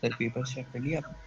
Sir paper check कर लिया आपने?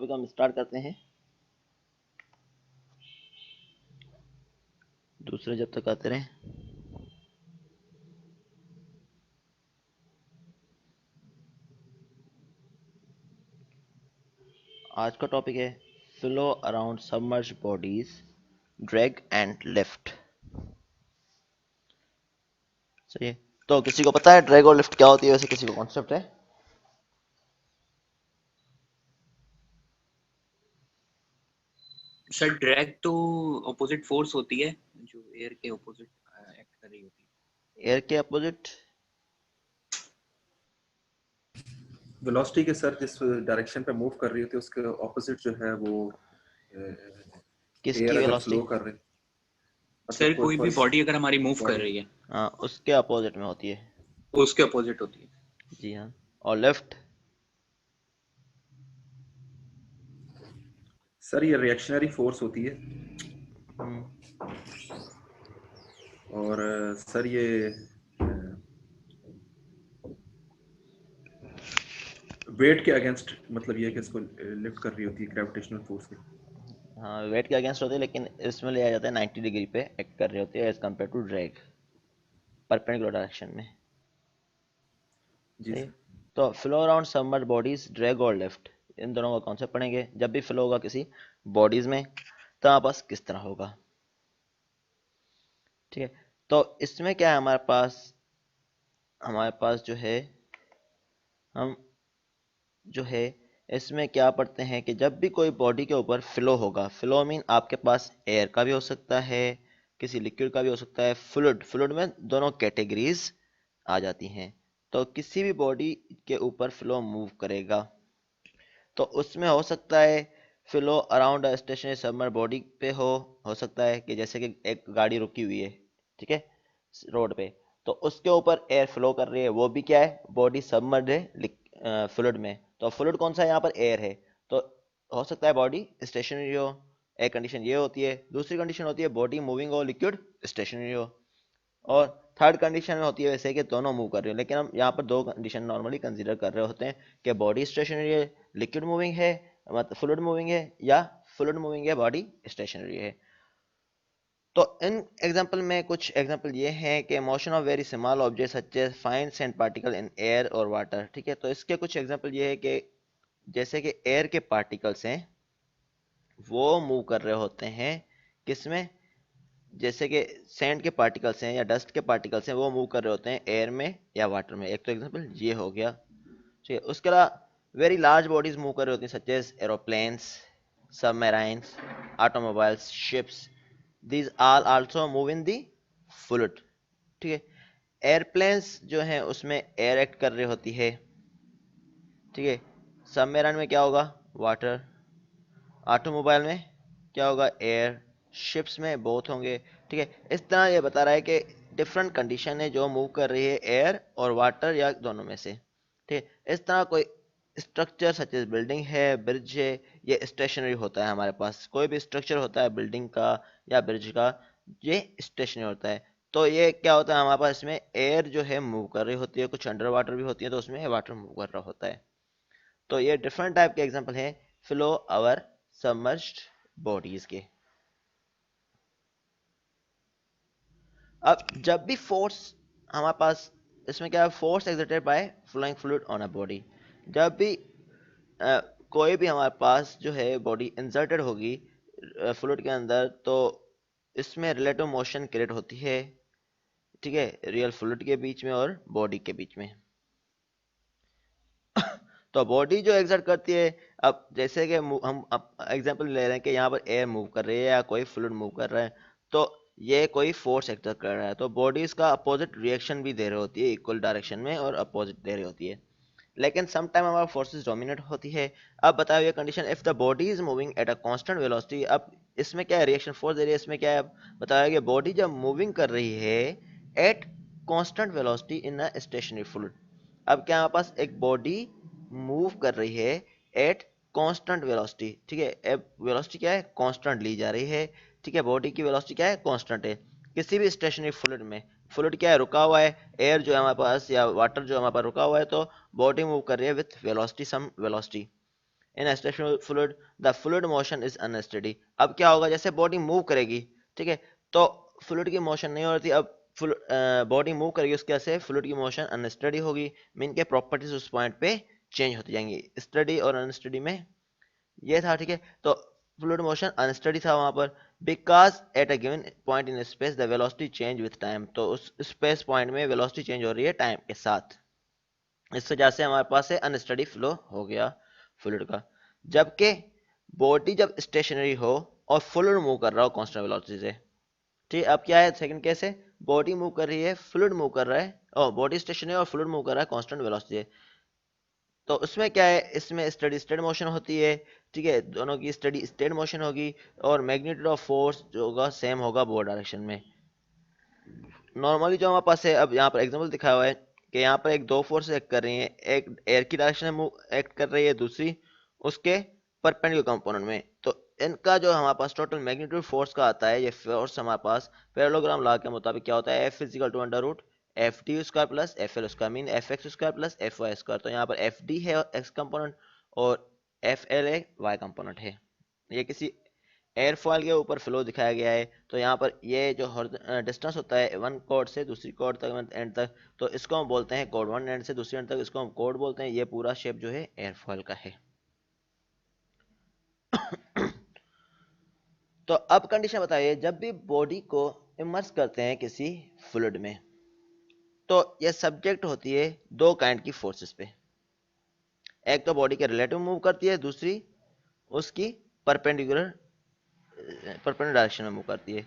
टॉपिक हम स्टार्ट करते हैं। दूसरे जब तक आते रहे। आज का टॉपिक है flow around submerge bodies, drag and lift. सही है। तो किसी को पता है ड्रैग और लिफ्ट क्या होती है? वैसे किसी को कॉन्सेप्ट है? सर ड्रैग तो ऑपोजिट फोर्स होती है जो एयर के ऑपोजिट एक्ट कर रही होती है। एयर के अपोजिट? वेलोसिटी के सर जिस डायरेक्शन पे मूव कर रही होती है उसके ऑपोजिट जो है वो किसकी एयर अगर वेलोसिटी? फ्लो कर रही सर कोई भी फॉर बॉडी अगर हमारी मूव कर बॉडी रही है हाँ, उसके अपोजिट में होती है। उसके ऑपोजिट होती है। जी हाँ। और लिफ्ट? सर ये रिएक्शनरी फोर्स होती है और सर ये वेट के अगेंस्ट, मतलब ये कि इसको लिफ्ट कर रही होती है ग्रेविटेशनल फोर्स के। हाँ, वेट के अगेंस्ट होती है, लेकिन इसमें लिया जाता है 90 डिग्री पे एक्ट कर रही होती है as compare to drag, perpendicular direction में। जी सही है। सर। तो flow around submerge bodies, drag और लिफ्ट, इन दोनों का कॉन्सेप्ट पढ़ेंगे। जब भी फ्लो होगा किसी बॉडीज में तो हमारे पास किस तरह होगा। ठीक है। तो इसमें क्या है, हमारे पास जो है, हम जो है इसमें क्या पढ़ते हैं कि जब भी कोई बॉडी के ऊपर फ्लो होगा, फ्लो मीन आपके पास एयर का भी हो सकता है, किसी लिक्विड का भी हो सकता है, फ्लूइड, फ्लूइड में दोनों कैटेगरीज आ जाती हैं। तो किसी भी बॉडी के ऊपर फ्लो मूव करेगा तो उसमें हो सकता है फ्लो अराउंड अ स्टेशनरी सबमर्ज बॉडी पे हो सकता है कि जैसे कि एक गाड़ी रुकी हुई है, ठीक है, रोड पे, तो उसके ऊपर एयर फ्लो कर रही है, वो भी क्या है, बॉडी सबमर्ज है फ्लूइड में। तो फ्लूइड कौन सा है? यहाँ पर एयर है। तो हो सकता है बॉडी स्टेशनरी हो, एक कंडीशन ये होती है। दूसरी कंडीशन होती है बॉडी मूविंग हो, लिक्विड स्टेशनरी हो। और थर्ड कंडीशन में होती है वैसे कि दोनों मूव कर रहे हो, लेकिन हम यहाँ पर दो कंडीशन नॉर्मली कंसीडर कर रहे होते हैं कि बॉडी स्टेशनरी है, लिक्विड मूविंग है, मतलब फ्लूइड मूविंग है, या फ्लूइड मूविंग है, बॉडी स्टेशनरी है। तो इन एग्जांपल में कुछ एग्जांपल ये हैं कि motion of very small object such as fine sand particle in air और वाटर। ठीक है। तो इसके कुछ एग्जांपल ये है कि जैसे कि एयर के पार्टिकल्स हैं वो मूव कर रहे होते हैं किसमें, जैसे कि सैंड के पार्टिकल्स हैं या डस्ट के पार्टिकल्स हैं, वो मूव कर रहे होते हैं एयर में या वाटर में। एक तो एग्जांपल ये हो गया। ठीक है। उसके अलावा वेरी लार्ज बॉडीज मूव कर रही होती हैं such as aeroplanes, submarines, automobiles, ships, these are also move in the fluid. ठीक है। एयरप्लेन्स जो हैं उसमें एयर एक्ट कर रही होती है। ठीक है। सबमराइन में क्या होगा? वाटर। ऑटोमोबाइल में क्या होगा? एयर। शिप्स में बोथ होंगे। ठीक है। इस तरह ये बता रहा है कि डिफरेंट कंडीशन है जो मूव कर रही है एयर और वाटर या दोनों में से। ठीक है। इस तरह कोई स्ट्रक्चर सच एज बिल्डिंग है, ब्रिज है, ये स्टेशनरी होता है। हमारे पास कोई भी स्ट्रक्चर होता है बिल्डिंग का या ब्रिज का, ये स्टेशनरी होता है। तो ये क्या होता है, हमारे पास इसमें एयर जो है मूव कर रही होती है, कुछ अंडर वाटर भी होती है तो उसमें वाटर मूव कर रहा होता है। तो ये डिफरेंट टाइप के एग्जांपल हैं फ्लो अवर सबमर्ज्ड बॉडीज के। अब जब भी फोर्स हमारे पास, इसमें क्या है, force exerted by flowing fluid on a body, जब भी कोई भी हमारे पास जो है बॉडी इंसर्टेड होगी फ्लूइड के अंदर, तो इसमें रिलेटिव मोशन क्रिएट होती है। ठीक है। रियल फ्लूइड के बीच में और बॉडी के बीच में। तो बॉडी जो एग्जर्ट करती है, अब जैसे कि हम एग्जांपल ले रहे हैं कि यहाँ पर एयर मूव कर रही है या कोई फ्लूइड मूव कर रहा है, तो ये कोई फोर्स एक्सर्ट कर रहा है, तो बॉडी इसका अपोजिट रिएक्शन भी दे रही होती है, इक्वल डायरेक्शन में और अपोजिट दे रही होती है। लेकिन सम टाइम हमारा फोर्सेस डोमिनेट होती है। अब बताओ ये condition, if the body is moving at a constant velocity, अब इसमें क्या है, रिएक्शन फोर्स दे रही है। इसमें क्या है, बताया कि बॉडी जब मूविंग कर रही है at constant velocity in a stationary fluid. अब क्या हमारे पास एक बॉडी मूव कर रही है एट कांस्टेंट वेलोसिटी। ठीक है। अब वेलोसिटी क्या है, कांस्टेंट ली जा रही है। ठीक है। बॉडी की वेलोसिटी क्या है, कांस्टेंट है। किसी भी स्टेशनरी फ्लूइड में, फ्लूइड क्या है, रुका हुआ है, एयर जो है हमारे पास या वाटर जो हमारे पास रुका हुआ है, तो बॉडी मूव कर रही है with velocity, some velocity. In a stationary fluid the fluid motion is unsteady. अब क्या होगा, जैसे बॉडी मूव करेगी, ठीक है, तो फ्लूइड की मोशन नहीं हो रही थी, अब बॉडी मूव करेगी, उसके वजह से फ्लूइड की मोशन अनस्टेडी होगी, मीन के प्रॉपर्टीज उस पॉइंट पे चेंज होती जाएंगी। स्टडी और अनस्टडी में ये था, ठीक है। तो फ्लूइड मोशन अनस्टडी था वहां पर, because at a given point in space the velocity change with time, तो उस स्पेस पॉइंट में वेलोसिटी चेंज हो रही है टाइम के साथ, इस वजह से हमारे पास अनस्टडी फ्लो हो गया फ्लूइड का। जबकि बॉडी जब स्टेशनरी हो और फ्लूइड मूव कर रहा हो कांस्टेंट वेलोसिटी से, ठीक। अब क्या है सेकंड केस है, बॉडी मूव कर रही है, फ्लूइड मूव कर रहा है, और बॉडी स्टेशनरी और फ्लूइड मूव कर रहा है कांस्टेंट वेलोसिटी से, तो उसमें क्या है, इसमें स्टडी स्टेट मोशन होती है, ठीक है, दोनों की स्टडी स्टेट मोशन होगी, और मैग्नीट्यूड ऑफ फोर्स जो होगा सेम होगा बोथ डायरेक्शन में। नॉर्मली जो हमारे पास है, अब यहाँ पर एग्जांपल दिखाया हुआ है कि यहाँ पर एक दो फोर्स एक्ट कर रही हैं, एक एयर की डायरेक्शन में एक्ट कर रही है, दूसरी उसके परपेंडिकुलर कंपोनेंट में, तो इनका जो हमारे पास टोटल मैग्नीट्यूड फोर्स का आता है, ये फोर्स हमारे पास पैरेललोग्राम लॉ के मुताबिक क्या होता है, F is equal to under root F D square plus F L square, mean F X square plus F Y square. तो यहाँ पर एफ डी है एक्स कंपोनेंट और एफ एल है वाई कंपोनेंट है। ये किसी एयरफॉयल के ऊपर फ्लो दिखाया गया है, तो यहाँ पर ये जो डिस्टेंस होता है वन कॉर्ड से दूसरी कॉर्ड तक एंड तक, तो इसको हम बोलते हैं कॉर्ड वन एंड से दूसरी एंड तक, इसको हम कॉर्ड बोलते हैं। ये पूरा शेप जो है एयरफॉयल का है। तो अब कंडीशन बताइए, जब भी बॉडी को इमर्स करते हैं किसी फ्लूइड में, तो ये सब्जेक्ट होती है दो काइंड की फोर्सेस पे, एक तो बॉडी के रिलेटिव मूव करती है, दूसरी उसकी परपेंडिकुलर डायरेक्शन में मूव करती है।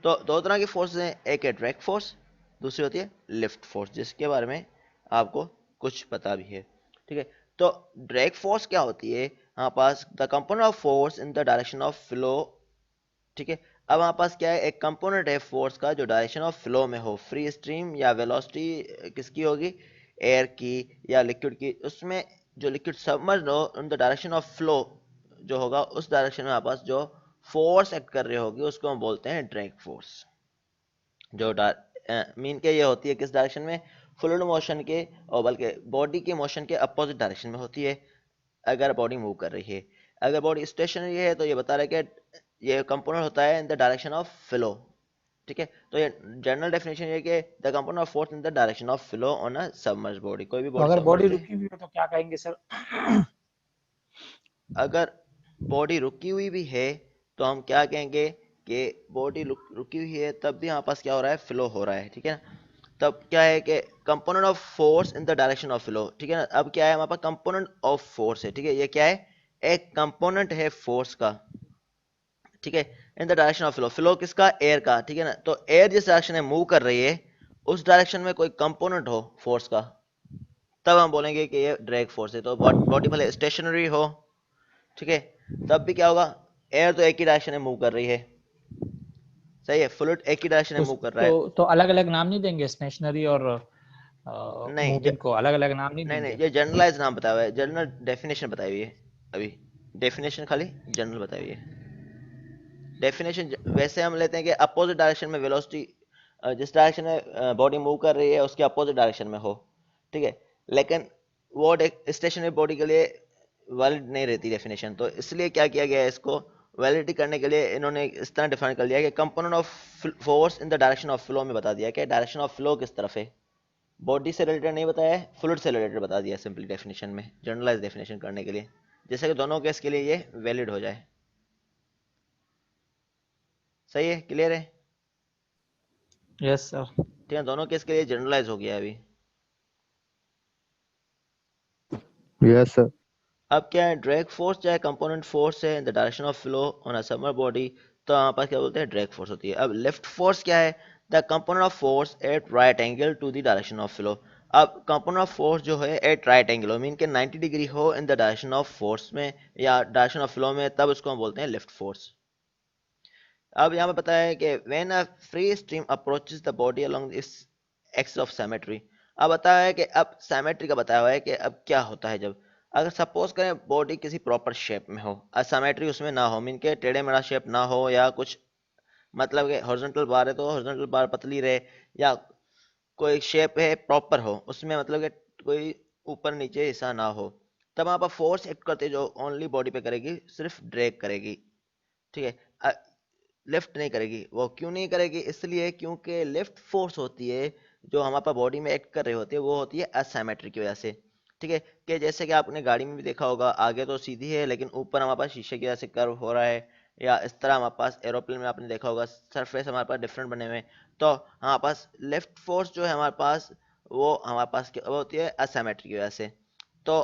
तो दो तरह की फोर्स हैं, एक है ड्रैग फोर्स, दूसरी होती है लिफ्ट फोर्स, जिसके बारे में आपको कुछ पता भी है, ठीक है। तो ड्रैग फोर्स क्या होती है, हमारे पास the component of force in the direction of flow, ठीक है। अब हमारे पास क्या है, एक कंपोनेंट है फोर्स का जो डायरेक्शन ऑफ फ्लो में हो, फ्री स्ट्रीम या वेलोसिटी किसकी होगी, एयर की या लिक्विड की, उसमें जो लिक्विड सबमर्ज्ड हो इन द डायरेक्शन ऑफ फ्लो जो होगा, उस डायरेक्शन में हमारे पास जो फोर्स एक्ट कर रही होगी उसको हम बोलते हैं ड्रैग फोर्स, जो मीन के ये होती है किस डायरेक्शन में, फ्लूइड मोशन के, और बल्कि बॉडी के मोशन के अपोजिट डायरेक्शन में होती है अगर बॉडी मूव कर रही है। अगर बॉडी स्टेशनरी है तो ये बता रहा है कि ये कंपोनेंट होता है इन द डायरेक्शन ऑफ फ्लो, ठीक है। तो ये जनरल डेफिनेशन ये कि the component of force in the direction of flow on a submerged body, कोई भी तो बॉडी अगर बॉडी सबमर्ज्ड है, रुकी हुई हो तो क्या कहेंगे सर? अगर बॉडी रुकी हुई भी है तो हम क्या कहेंगे कि बॉडी रुकी हुई है तब भी हमारे पास क्या हो रहा है, फ्लो हो रहा है, ठीक है ना। तब क्या है कि component of force in the direction of flow, ठीक है ना। अब क्या है हमारे पास कंपोनेंट ऑफ फोर्स है, ठीक है, ये क्या है, एक कंपोनेंट है फोर्स का, ठीक है, इन the direction of flow, flow किसका, एयर का, ठीक है ना। तो एयर जिस डायरेक्शन में मूव कर रही है उस डायरेक्शन में कोई कंपोनेंट हो फोर्स का, तब हम बोलेंगे कि ये ड्रैग फोर्स है। तो बॉडी भले स्टेशनरी हो, ठीक है, तब भी क्या होगा, एयर तो एक ही डायरेक्शन में मूव कर रही है, सही है, फ्लूइड एक ही डायरेक्शन में मूव कर रहा है। तो अलग अलग नाम नहीं देंगे स्टेशनरी और नहीं मूविंग को अलग अलग नाम नहीं नहीं, देंगे? ये जनरलाइज नाम बताया हुआ है, जनरल डेफिनेशन बताई हुई है, अभी डेफिनेशन खाली जनरल बताई हुई है। डेफिनेशन वैसे हम लेते हैं कि अपोजिट डायरेक्शन में वेलोसिटी, जिस डायरेक्शन में बॉडी मूव कर रही है उसके अपोजिट डायरेक्शन में हो, ठीक है, लेकिन वो स्टेशनरी बॉडी के लिए वैलिड नहीं रहती डेफिनेशन, तो इसलिए क्या किया गया है, इसको वैलिडिटी करने के लिए इन्होंने इस तरह डिफाइन कर लिया कि component of force in the direction of flow में बता दिया कि डायरेक्शन ऑफ फ्लो किस तरफ है, बॉडी से रिलेटेड नहीं बताया है, फ्लूइड से रिलेटेड बता दिया सिंपली डेफिनेशन में, जनरलाइज डेफिनेशन करने के लिए, जैसे कि दोनों केस के लिए ये वैलिड हो जाए। सही है, क्लियर है? Yes sir. ठीक है, दोनों केस के लिए जनरलाइज हो गया अभी। Yes sir. अब क्या है, ड्रैग फोर्स चाहे कंपोनेंट फोर्स है इन the direction of flow on a submerged body, तो हमारे पास क्या बोलते हैं, ड्रैग फोर्स होती है। अब लिफ्ट फोर्स क्या है, the component of force at right angle to the direction of flow. अब कंपोनेंट ऑफ फोर्स जो है एट राइट एंगल मीन के 90 डिग्री हो इन द डायरेक्शन ऑफ फोर्स में या डायरेक्शन ऑफ फ्लो में, तब उसको हम बोलते हैं लिफ्ट फोर्स। अब यहाँ पे बताया है कि when a free stream approaches the body along this axis of symmetry. अब बताया है कि अब सिमेट्री का बताया हुआ है कि अब क्या होता है जब, अगर सपोज करें बॉडी किसी प्रॉपर शेप में हो, असिमेट्री उसमें ना हो, मीन के टेढ़े मेढ़ा शेप ना हो, या कुछ मतलब कि हॉरिजॉन्टल बार है तो हॉरिजॉन्टल बार पतली रहे, या कोई शेप है प्रॉपर हो उसमें, मतलब कि कोई ऊपर नीचे हिस्सा ना हो, तब वहाँ पर फोर्स एक्ट करती है जो ओनली बॉडी पे करेगी, सिर्फ ड्रैग करेगी, ठीक है, लिफ्ट नहीं करेगी। वो क्यों नहीं करेगी? इसलिए क्योंकि लिफ्ट फोर्स होती है जो हमारे पास बॉडी में एक्ट कर रही होती है, वो होती है असाइमेट्री की वजह से, ठीक है। कि जैसे कि आपने गाड़ी में भी देखा होगा, आगे तो सीधी है लेकिन ऊपर हमारे पास शीशे की वजह से कर्व हो रहा है, या इस तरह हमारे पास एरोप्लेन में आपने देखा होगा सरफेस हमारे पास डिफरेंट बने हुए हैं। तो हमारे पास लिफ्ट फोर्स जो है हमारे पास, वो हमारे पास वो होती है असाइमेट्री की वजह से। तो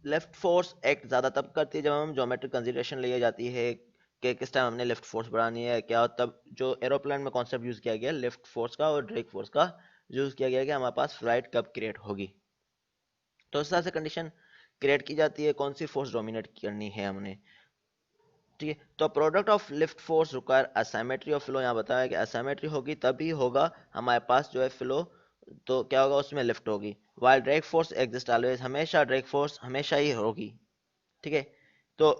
लेफ्ट फोर्स एक्ट ज़्यादा तब करती है जब हम ज्योमेट्रिक कंसिडरेशन लिए जाती है कि किस टाइम हमने लेफ्ट फोर्स बढ़ानी है क्या, तब जो एरोप्लेन में कॉन्सेप्ट यूज़ किया गया लेफ्ट फोर्स का और ड्रैग फोर्स का यूज़ किया गया कि हमारे पास फ्लाइट कब क्रिएट होगी। तो इस तरह से कंडीशन क्रिएट की जाती है कौन सी फोर्स डोमिनेट करनी है हमने, ठीक है। तो product of lift force require asymmetry of flow, यहाँ बताया कि असाइमेट्री होगी तभी होगा हमारे पास जो है फ्लो, तो क्या होगा उसमें लिफ्ट होगी। While drag force exist always, हमेशा ड्रैग फोर्स हमेशा ही होगी, ठीक है। तो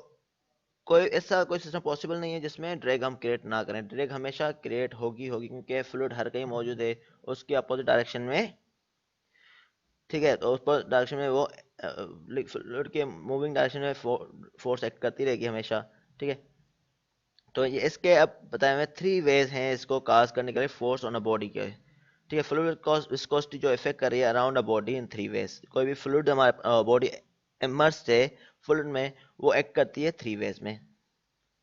कोई ऐसा कोई सिस्टम पॉसिबल नहीं है जिसमें ड्रैग हम क्रिएट ना करें, ड्रैग हमेशा क्रिएट होगी होगी क्योंकि फ्लूइड हर कहीं मौजूद है उसके अपोजिट डायरेक्शन में, ठीक है। तो उस पर डायरेक्शन में वो फ्लूइड के मूविंग डायरेक्शन में फोर्स एक्ट करती रहेगी हमेशा, ठीक है। तो ये इसके अब बताए हुए 3 वेज हैं इसको काज करने के लिए फोर्स ऑन अ बॉडी के, ठीक है। फ्लूइड विस्कोसिटी जो इफेक्ट कर रही है around a body in 3 ways, कोई भी फ्लूइड हमारे बॉडी इमर्स्ड है फ्लूइड में, वो एक्ट करती है 3 वेज में।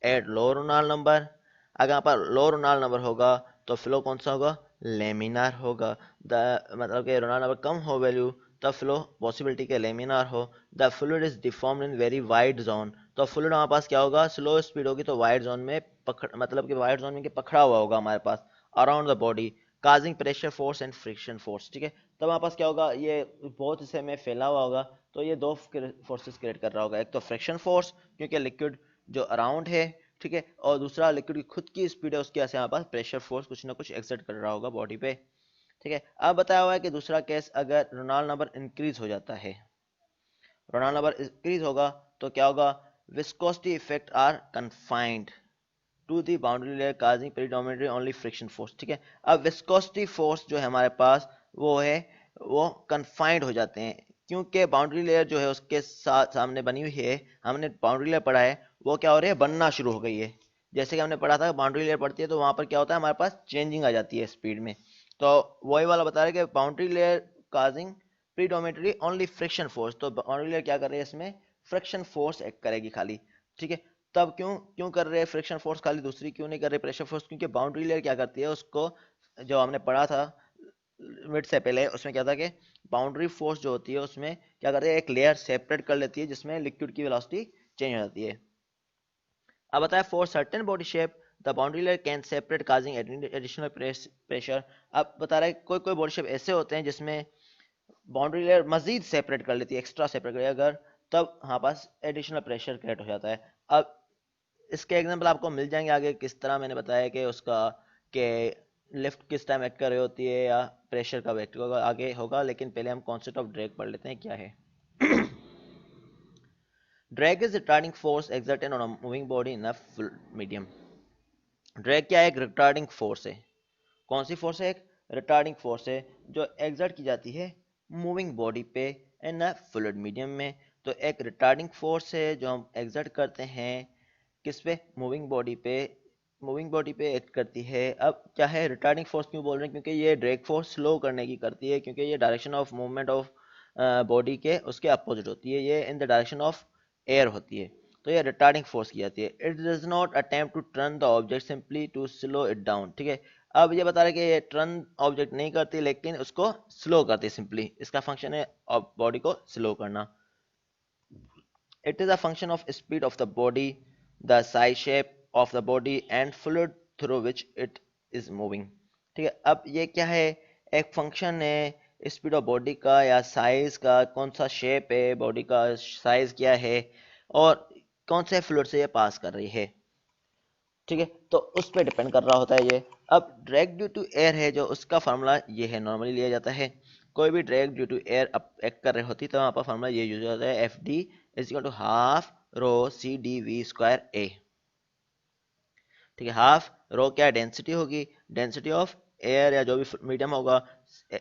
एट लो रोनाल नंबर, अगर यहाँ पर लो रोनाल नंबर होगा तो फ्लो कौन सा होगा? लेमिनार होगा। मतलब कि रोनाल नंबर कम हो वैल्यू तब फ्लो पॉसिबिलिटी के लेमिनार हो। The fluid is deformed in very wide zone, तो फ्लूइड हमारे पास क्या होगा? स्लो स्पीड होगी तो वाइड जोन में मतलब कि वाइड जोन में पकड़ा हुआ होगा हमारे पास around the body, causing pressure force and friction force, ठीक है। तब हमारे पास क्या होगा? ये बहुत हिस्से में फैला हुआ होगा तो ये 2 फोर्सेस क्रिएट कर रहा होगा, एक तो फ्रिक्शन फोर्स क्योंकि लिक्विड जो अराउंड है, ठीक है, और दूसरा लिक्विड की खुद की स्पीड है उसके हमारे पास प्रेशर फोर्स कुछ ना कुछ एक्सर्ट कर रहा होगा बॉडी पे, ठीक है। अब बताया हुआ है कि दूसरा केस अगर रोनाल्ड नंबर इंक्रीज हो जाता है, रोनाल्ड नंबर इंक्रीज होगा तो क्या होगा? Viscosity effect are confined to the boundary layer causing predominantly only friction force, ठीक है। अब विस्कोसिटी फोर्स जो है हमारे पास वो है वो कन्फाइंड हो जाते हैं क्योंकि बाउंड्री लेयर जो है उसके साथ सामने बनी हुई है, हमने बाउंड्री लेयर पढ़ा है वो क्या हो रही है? बनना शुरू हो गई है। जैसे कि हमने पढ़ा था बाउंड्री लेयर पढ़ती है तो वहां पर क्या होता है? हमारे पास चेंजिंग आ जाती है स्पीड में। तो वही वाला बता रहे कि boundary layer causing predominantly only friction force, तो बाउंड्री लेयर क्या कर रही है? इसमें फ्रिक्शन फोर्स एक्ट करेगी खाली, ठीक है। तब क्यों क्यों कर रहे हैं फ्रिक्शन फोर्स खाली, दूसरी क्यों नहीं कर रहे प्रेशर फोर्स? क्योंकि बाउंड्री लेयर क्या करती है उसको, जो हमने पढ़ा था मिनट से पहले, उसमें क्या था कि बाउंड्री फोर्स जो होती है उसमें क्या करती है? एक लेयर सेपरेट कर लेती है जिसमें लिक्विड की वेलोसिटी चेंज हो जाती है। अब बताया for certain body shape the boundary layer can separate causing additional pressure. अब बता रहा है कोई कोई बॉडी शेप ऐसे होते हैं जिसमें बाउंड्री लेयर मजीद सेपरेट कर लेती है, एक्स्ट्रा सेपरेट कर, अगर तब हमारे पास एडिशनल प्रेशर क्रिएट हो जाता है। अब इसके एग्जांपल आपको मिल जाएंगे आगे, किस तरह मैंने बताया कि उसका के लिफ्ट किस टाइम एक्ट कर रही होती है या प्रेशर कब एक्ट होगा आगे होगा, लेकिन पहले हम कॉन्सेप्ट ऑफ ड्रैग पढ़ लेते हैं क्या है। Drag is retarding force exerted on a moving body in a medium. Drag क्या है? एक रिटार्डिंग फोर्स है। कौन सी फोर्स है? एक रिटार्डिंग फोर्स है जो एक्सर्ट की जाती है मूविंग बॉडी पे इन अ फ्लूइड मीडियम में। तो एक रिटार्डिंग फोर्स है जो हम एक्सर्ट करते हैं किस पे? मूविंग बॉडी पे, मूविंग बॉडी पे एक्ट करती है। अब क्या है रिटार्डिंग फोर्स क्यों बोल रहे हैं? क्योंकि ये ड्रैग फोर्स स्लो करने की करती है, क्योंकि ये direction of movement of body के उसके अपोजिट होती है, ये in the direction of air होती है, तो ये रिटार्डिंग फोर्स की जाती है। It does not attempt to turn the object simply to slow it down, ठीक है। अब ये बता रहे कि ये टर्न ऑब्जेक्ट नहीं करती लेकिन उसको स्लो करती है सिंपली, इसका फंक्शन है बॉडी को स्लो करना। It is a function of speed of the body, the size shape of the body and fluid through which it is moving, ठीक है। अब ये क्या है? एक फंक्शन है स्पीड ऑफ बॉडी का या साइज का, कौन सा शेप है बॉडी का, साइज क्या है और कौन से फ्लूइड से ये पास कर रही है, ठीक है। तो उस पर डिपेंड कर रहा होता है ये। अब ड्रैग ड्यू टू एयर है जो उसका फार्मूला ये है, नॉर्मली लिया जाता है कोई भी drag due to air act कर रही होती तो वहाँ पर फार्मूला ये यूज होता है F D is equal to half rho C D V square A, ठीक है। हाफ रो क्या डेंसिटी होगी? डेंसिटी ऑफ एयर या जो भी मीडियम होगा।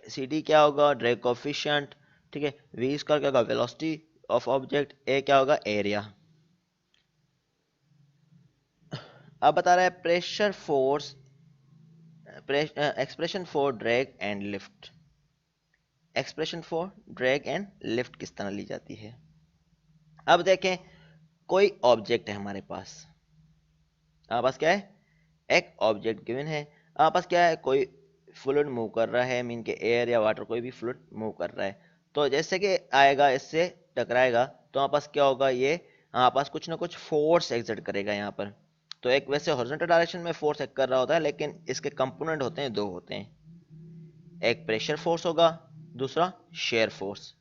सी डी क्या होगा? ड्रैग कोफिशिएंट, ठीक है। वी स्क्वायर क्या होगा? वेलोसिटी ऑफ ऑब्जेक्ट, ए क्या होगा एरिया। अब बता रहा है pressure force, expression for drag and lift. Expression for drag and lift किस तरह ली जाती है। अब देखें कोई ऑब्जेक्ट है हमारे पास क्या है, एक ऑब्जेक्ट गिवन है, हमारे पास क्या है, कोई फ्लूइड मूव कर रहा है, मीन के एयर या वाटर कोई भी फ्लूइड मूव कर रहा है। तो जैसे कि आएगा इससे टकराएगा तो हमारे पास क्या होगा, ये हमारे पास कुछ ना कुछ फोर्स एक्सर्ट करेगा यहाँ पर। तो एक वैसे हॉरिजॉन्टल डायरेक्शन में फोर्स एक्ट कर रहा होता है, लेकिन इसके कंपोनेंट होते हैं, दो होते हैं, एक प्रेशर फोर्स होगा, दूसरा शेयर फोर्स।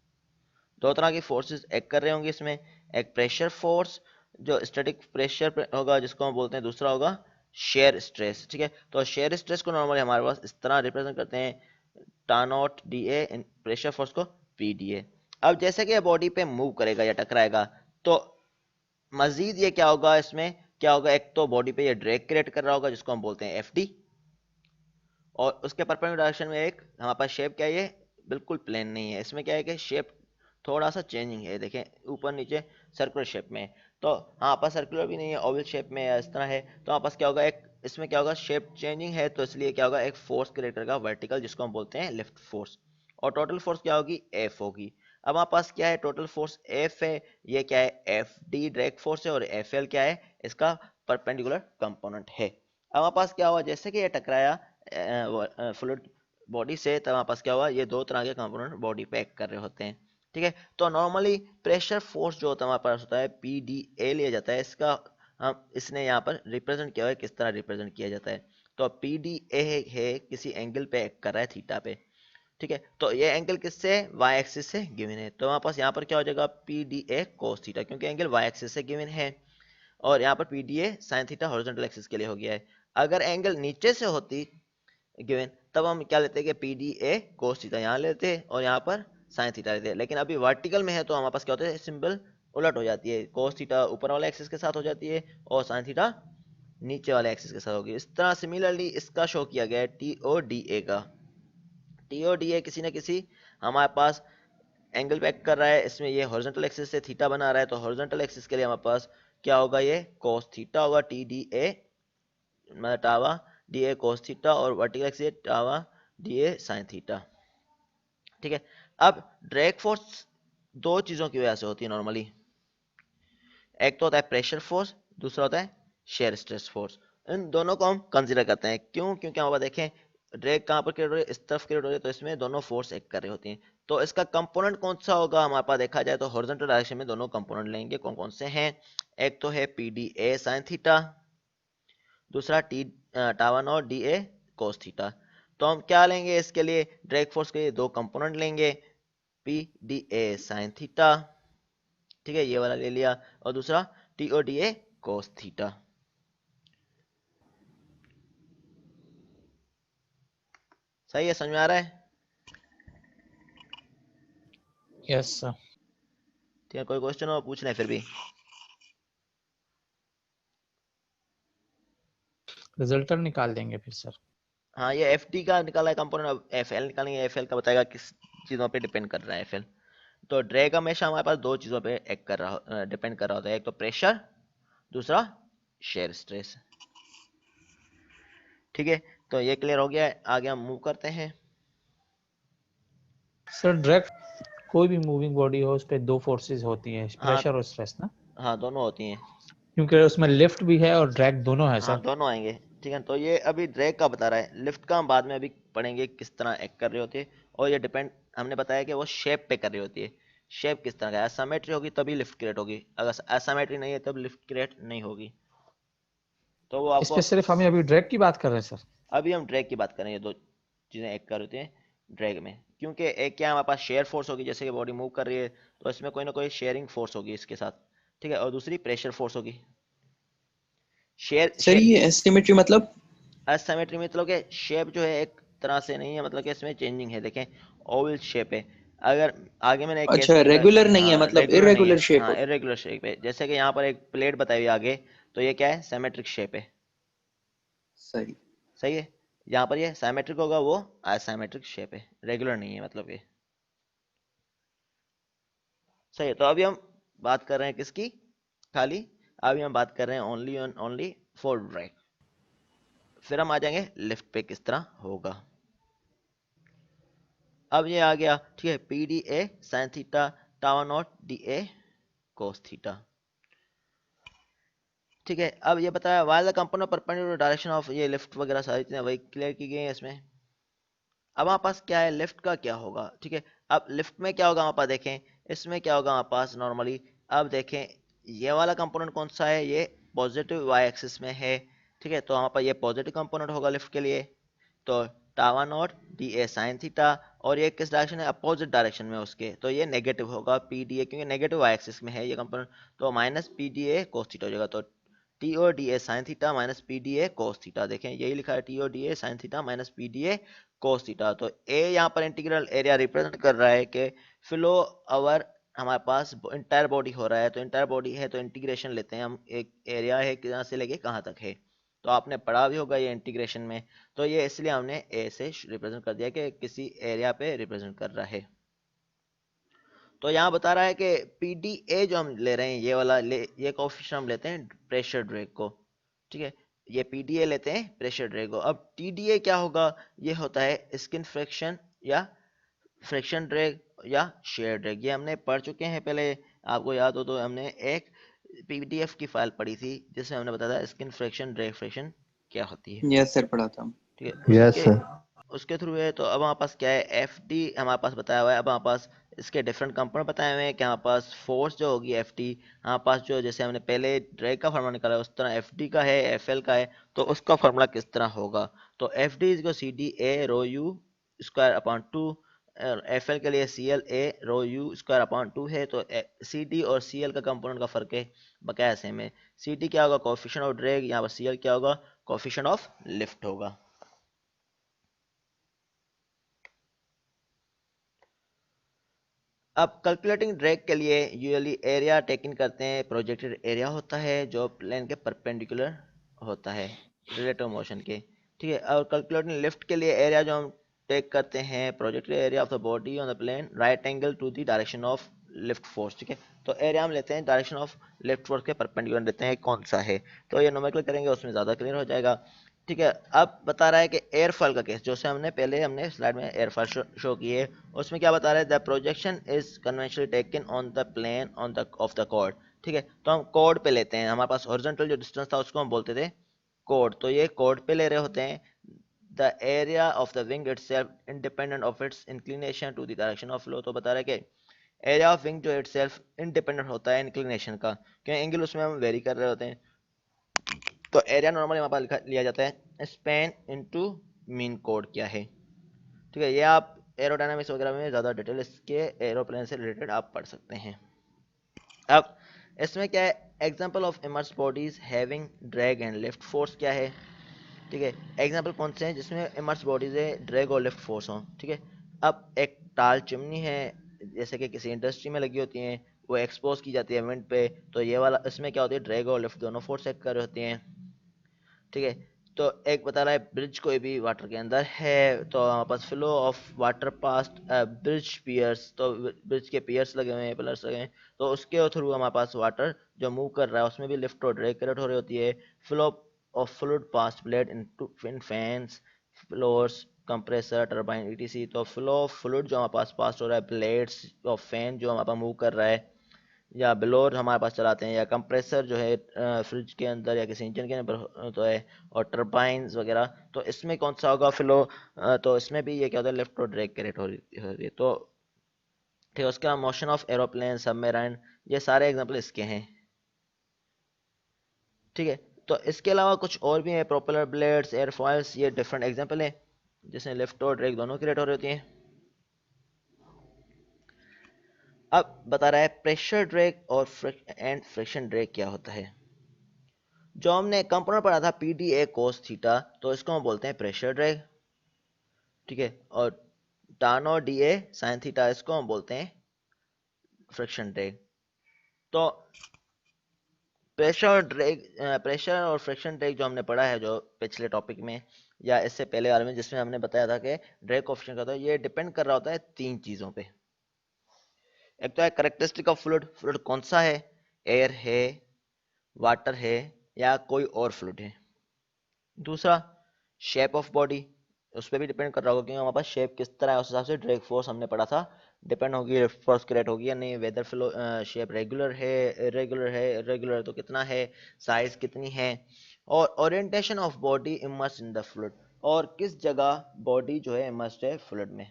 दो तरह की फोर्सेस एक्ट कर रहे होंगे इसमें, एक प्रेशर फोर्स जो स्टैटिक प्रेशर होगा जिसको हम बोलते हैं, दूसरा होगा शेयर स्ट्रेस। ठीक है, तो शेयर स्ट्रेस को नॉर्मली हमारे पास इस तरह रिप्रेजेंट करते हैं, टा not D A, pressure force को पी डी ए। अब जैसे कि बॉडी पे मूव करेगा या टकराएगा तो मजीद ये क्या होगा, इसमें क्या होगा, एक तो बॉडी पे ये ड्रैग क्रिएट कर रहा होगा जिसको हम बोलते हैं एफ डी, और उसके परपेंडिकुलर डायरेक्शन में एक हमारे पास शेप क्या है, ये बिल्कुल प्लेन नहीं है, इसमें क्या है कि शेप थोड़ा सा चेंजिंग है, देखें ऊपर नीचे सर्कुलर शेप में। तो हाँ पास सर्कुलर भी नहीं है, ओवल शेप में या इस तरह है, तो हमारे पास क्या होगा, एक इसमें क्या होगा, शेप चेंजिंग है, तो इसलिए क्या होगा, एक फोर्स क्रिएट करेगा वर्टिकल जिसको हम बोलते हैं लिफ्ट फोर्स, और टोटल फोर्स क्या होगी, एफ होगी। अब हमारे पास क्या है, टोटल फोर्स एफ है, ये क्या है एफ डी ड्रैग फोर्स है, और एफ एल क्या है, इसका परपेंडिकुलर कंपोनेंट है। अब हमारे पास क्या हुआ, जैसे कि ये टकराया फ्लूइड बॉडी से, तब हमारे पास क्या हुआ, ये दो तरह के कंपोनेंट बॉडी पे एक्ट कर रहे होते हैं। ठीक है, तो नॉर्मली प्रेशर फोर्स जो होता है हमारे पास होता है पी डी ए लिया जाता है, इसका हम इसने यहाँ पर रिप्रेजेंट किया हुआ है, किस तरह रिप्रेजेंट किया जाता है, तो पी डी ए है किसी एंगल पे एक्ट कर रहा है थीटा पे। ठीक है, तो ये एंगल किससे, वाई एक्सिस से गिवन है, तो हमारे पास यहाँ पर क्या हो जाएगा, P D A cos theta, क्योंकि एंगल वाई एक्सिस से गिवन है, और यहाँ पर P D A sine theta horizontal axis के लिए हो गया है। अगर एंगल नीचे से होती गिवन तब हम क्या लेते हैं कि P D A cos theta यहाँ लेते और यहाँ पर साइन थीटा लेते हैं, लेकिन अभी वर्टिकल में है तो हमारे पास क्या होता है, सिंबल उलट हो जाती है, कोस थीटा ऊपर वाले एक्सिस के साथ हो जाती है और साइन थीटा नीचे वाले एक्सिस के साथ होगी। इस तरह सिमिलरली इसका शो किया गया है टी ओ डी ए का। टी ओ डी ए किसी न किसी हमारे पास एंगल पे एक्ट कर रहा है, इसमें ये हॉरिजॉन्टल एक्सिस से थीटा बना रहा है, तो हॉरिजॉन्टल एक्सिस के लिए हमारे पास क्या होगा, ये कोस थीटा होगा, टी डी ए मतलब tau D A cos theta, और vertical axis tau D A sine theta. ठीक है, अब ड्रैग फोर्स दो चीजों की वजह से होती है नॉर्मली, एक तो होता है प्रेशर फोर्स, दूसरा होता है शेयर स्ट्रेस फोर्स। इन दोनों को हम कंसीडर करते हैं, क्यों, क्योंकि हमारे देखें ड्रैग कहाँ पर क्रिएट हो रही है, इस तरफ क्रिएट हो रही है, तो इसमें दोनों फोर्स एक्ट कर रही होती हैं। तो इसका कंपोनेंट कौन सा होगा, हमारे पास देखा जाए तो हॉरिजॉन्टल डायरेक्शन में दोनों कंपोनेंट लेंगे, कौन कौन से हैं, एक तो है P D A sine theta, दूसरा T tau nought D A cos theta. तो हम क्या लेंगे इसके लिए, ड्रैग फोर्स के लिए दो कंपोनेंट लेंगे, P D A sine theta, ठीक है ये वाला ले लिया, और दूसरा T O D A cos theta. सही है, समझ में आ रहा है, यस सर। ठीक है, कोई क्वेश्चन हो पूछ लें फिर भी। रिजल्टर निकाल देंगे फिर सर। हाँ ये एफ डी का निकाला है कंपोनेंट, अब एफ एल निकालेंगे, एफ एल का बताएगा किस चीज़ों पे डिपेंड कर रहा है एफ एल। तो ड्रैग हमेशा हमारे पास दो चीज़ों पे एक्ट कर रहा डिपेंड कर रहा होता है, एक तो प्रेशर, दूसरा शेयर स्ट्रेस। ठीक है, तो ये क्लियर हो गया है, आगे हम मूव करते हैं। सर ड्रैग कोई भी मूविंग बॉडी हो उस पे दो फोर्सेस होती है, हाँ प्रेशर और स्ट्रेस ना, हाँ दोनों होती हैं, क्योंकि उसमें लिफ्ट भी है और ड्रैग दोनों है हाँ सर। दोनों आएंगे। ठीक है, तो ये अभी ड्रैग का बता रहा है, लिफ्ट का हम बाद में अभी पढ़ेंगे किस तरह एक्ट कर रही होती है, और ये डिपेंड हमने बताया कि वो शेप पे कर रही होती है, शेप किस तरह का, एसामेट्री होगी तभी लिफ्ट क्रिएट होगी, अगर एसामेट्री नहीं है तब लिफ्ट क्रिएट नहीं होगी। तो वो इस आपको पे सिर्फ हमें अभी ड्रैग की बात कर रहे हैं सर। अभी हम ड्रैग की बात करेंगे, दो चीज़ें एक्ट कर होती हैं ड्रैग में, क्योंकि एक क्या हमारे पास शेयर फोर्स होगी, जैसे कि बॉडी मूव कर रही है तो इसमें कोई ना कोई शेयरिंग फोर्स होगी इसके साथ, ठीक है, और दूसरी प्रेशर फोर्स होगी। शेयर सर ये एसिमेट्री मतलब एसिमेट्री मतलब कि शेप जो है एक तरह से नहीं है, मतलब कि इसमें चेंजिंग है, देखें ओवल शेप है, अगर आगे मैंने एक अच्छा रेगुलर नहीं है, मतलब इरेगुलर शेप हाँ इरेगुलर शेप है, जैसे कि यहाँ पर एक प्लेट बताई हुई आगे, तो ये क्या है सिमेट्रिक शेप है, सही सही है, यहाँ पर ये सिमेट्रिक होगा, वो असिमेट्रिक शेप है, रेगुलर नहीं है मतलब ये। सही है। तो अभी हम बात कर रहे हैं किसकी, खाली अभी हम बात कर रहे हैं ओनली फॉर ड्रैग। फिर हम आ जाएंगे लिफ्ट पे किस तरह होगा। अब ये आ गया, ठीक है, P D A sine theta tower nought D A cos theta. ठीक है, अब ये बताया while the component perpendicular direction of, ये लिफ्ट वगैरह सारी चीजें वही क्लियर की गई है इसमें। अब हमारे पास क्या है, लिफ्ट का क्या होगा, ठीक है। अब लिफ्ट में क्या होगा हमारे पास, देखें इसमें क्या होगा हमारे पास नॉर्मली। अब देखें ये वाला कंपोनेंट कौन सा है, ये पॉजिटिव वाई एक्सिस में है, ठीक है। तो हमारे पास ये पॉजिटिव कंपोनेंट होगा लिफ्ट के लिए, तो tower nought D A sine theta, और ये किस डायरेक्शन है, अपोजिट डायरेक्शन में उसके, तो ये नेगेटिव होगा पी डी ए, क्योंकि नेगेटिव वाई एक्सिस में है ये कंपोनेंट, तो minus P D A cos theta हो जाएगा। तो T O D A sine theta minus P D A cos theta, देखें यही लिखा है T O D A sine theta minus P D A cos theta. तो ए यहाँ पर इंटीग्रल एरिया रिप्रेजेंट कर रहा है कि फ्लो अवर हमारे पास इंटायर बॉडी हो रहा है, तो इंटायर बॉडी है तो इंटीग्रेशन लेते हैं हम, एक एरिया है कहाँ से लेके कहाँ तक है, तो आपने पढ़ा भी होगा ये इंटीग्रेशन में। तो ये इसलिए हमने ए से रिप्रेजेंट कर दिया कि किसी एरिया पे रिप्रेजेंट कर रहा है। तो यहाँ बता रहा है कि पी डी ए जो हम ले रहे हैं ये वाला ये कोएफिशिएंट हम लेते हैं प्रेशर ड्रैग को, ठीक है, ये पी डी ए लेते हैं प्रेशर ड्रैग को। अब टी डी ए क्या होगा, ये होता है स्किन फ्रिक्शन या फ्रिक्शन ड्रैग या शेयर ड्रैग, ये हमने पढ़ चुके हैं पहले, आपको याद हो तो हमने एक पीडीएफ की फाइल पढ़ी थी जिसमें हमने बताया था स्किन फ्रिक्शन ड्रैग फ्रिक्शन क्या होती है, यस सर पढ़ा था। ठीक है। Yes, sir. उसके थ्रू है। तो अब हमारे पास क्या है, एफ डी हमारे पास बताया हुआ है। अब हमारे पास इसके डिफरेंट कंपोनेंट बताए हुए हैं कि हमारे पास फोर्स जो होगी एफ डी, हमारे पास जो जैसे हमने पहले ड्रैग का फार्मूला निकाला उस तरह एफ डी का है, एफ एल का है, तो उसका फार्मूला किस तरह होगा। तो F D is C D A rho U square upon 2, F L के लिए C L A rho U square upon 2 है। तो सी डी और सी एल का कंपोनेंट का फर्क है, बकाया सेम है। सी डी क्या होगा, कोएफिशिएंट ऑफ ड्रैग, यहाँ पर सी एल क्या होगा, कोएफिशिएंट ऑफ लिफ्ट होगा। अब कैलकुलेटिंग ड्रैग के लिए यूजुअली एरिया टेकन करते हैं, प्रोजेक्टेड एरिया होता है जो प्लेन के परपेंडिकुलर होता है रिलेटिव मोशन के, ठीक है। और कैलकुलेटिंग लिफ्ट के लिए एरिया जो हम टेक करते हैं, projected area of the body on the plane right angle to the direction of lift force, ठीक है। तो एरिया हम लेते हैं डायरेक्शन ऑफ लिफ्ट फोर्स के परपेंडिकुलर लेते हैं कौन सा है, तो ये नोमेंक्लेचर करेंगे उसमें ज़्यादा क्लियर हो जाएगा, ठीक है। अब बता रहा है कि एयरफॉल का केस, जो से हमने स्लाइड में एयरफॉल शो की है, उसमें क्या बता रहा है, the projection is conventionally taken on the plane on the of the chord, ठीक है। तो हम कॉर्ड पे लेते हैं, हमारे पास हॉरिजॉन्टल जो डिस्टेंस था उसको हम बोलते थे कॉर्ड, तो ये कॉर्ड पे ले रहे होते हैं। The area of the wing itself independent of its inclination to the direction of flow, तो बता रहा है कि एरिया ऑफ विंग जो इटसेल्फ इंडिपेंडेंट होता है इंक्लिनेशन का, क्योंकि एंगल उसमें हम वेरी कर रहे होते हैं। तो एरिया नॉर्मली हमारे पास लिया जाता है स्पैन इनटू मीन कोड क्या है, ठीक है। ये आप एरोडायनामिक्स वगैरह में ज़्यादा डिटेल इसके एरोप्लेन से रिलेटेड आप पढ़ सकते हैं। अब इसमें क्या है, example of immerse bodies having drag and lift force क्या है, ठीक है। एग्जांपल कौन से हैं जिसमें इमर्स बॉडीज है, ड्रैग और लिफ्ट फोर्स हो, ठीक है। अब एक टाल चिमनी है जैसे कि किसी इंडस्ट्री में लगी होती हैं, वो एक्सपोज की जाती है विंड पे, तो ये वाला इसमें क्या होती है, ड्रैग और लिफ्ट दोनों फोर्स एक्ट कर रहे होती हैं, ठीक है। तो एक बता रहा है ब्रिज कोई भी वाटर के अंदर है, तो हमारे पास flow of water past bridge piers, तो ब्रिज के पियर्स लगे हुए हैं, पिलर्स लगे हैं, तो उसके थ्रू हमारे पास वाटर जो मूव कर रहा है उसमें भी लिफ्ट और ड्रैग क्रिएट हो रही होती है। Flow of fluid past blade in fans floors compressor turbine etc, तो फ्लो ऑफ फ्लूइड जो हमारे पास पास हो रहा है, ब्लेड्स ऑफ फैन जो हमारे पास मूव कर रहा है, या ब्लोअर हमारे पास चलाते हैं, या कंप्रेसर जो है फ्रिज के अंदर या किसी इंजन के अंदर तो है, और टर्बाइंस वगैरह, तो इसमें कौन सा होगा फ्लो, तो इसमें भी ये क्या होता है, लेफ्ट और ड्रैग क्रिएट हो रही है। तो ठीक है, उसका मोशन ऑफ एरोप्लेन सबमरीन, ये सारे एग्जांपल इसके हैं, ठीक है। तो इसके अलावा कुछ और भी है, प्रोपेलर ब्लेड्स एयरफॉइल्स, ये डिफरेंट एग्जांपल हैं जिसमें लेफ्ट और ड्रैग दोनों क्रिएट हो रही होती हैं। अब बता रहा है प्रेशर ड्रैग और फ्रिक्शन ड्रैग क्या होता है। जो हमने कंपोनेंट पढ़ा था P D A cos theta, तो इसको हम बोलते हैं प्रेशर ड्रैग, ठीक है। और टानो डी ए साइन थीटा इसको हम बोलते हैं फ्रिक्शन ड्रैग। तो प्रेशर और फ्रिक्शन ड्रैग जो हमने पढ़ा है जो पिछले टॉपिक में या इससे पहले वाले में, जिसमें हमने बताया था कि ड्रैग कोएफिशिएंट का होता है, ये डिपेंड कर रहा होता है तीन चीज़ों पे। एक तो है करेक्टरिस्टिक ऑफ फ्लूइड, फ्लूइड कौन सा है, एयर है, वाटर है या कोई और फ्लूइड है। दूसरा शेप ऑफ बॉडी, उस पर भी डिपेंड कर रहा होगा क्योंकि हमारे पास शेप किस तरह है उस हिसाब से ड्रैग फोर्स हमने पढ़ा था डिपेंड होगी, लिफ्ट फोर्स क्रिएट होगी या नहीं, वेदर फ्लो शेप रेगुलर है, इरेगुलर है तो कितना है, साइज कितनी है, और orientation of body immersed in the fluid, और किस जगह बॉडी जो है इमर्स्ड है फ्लूइड में,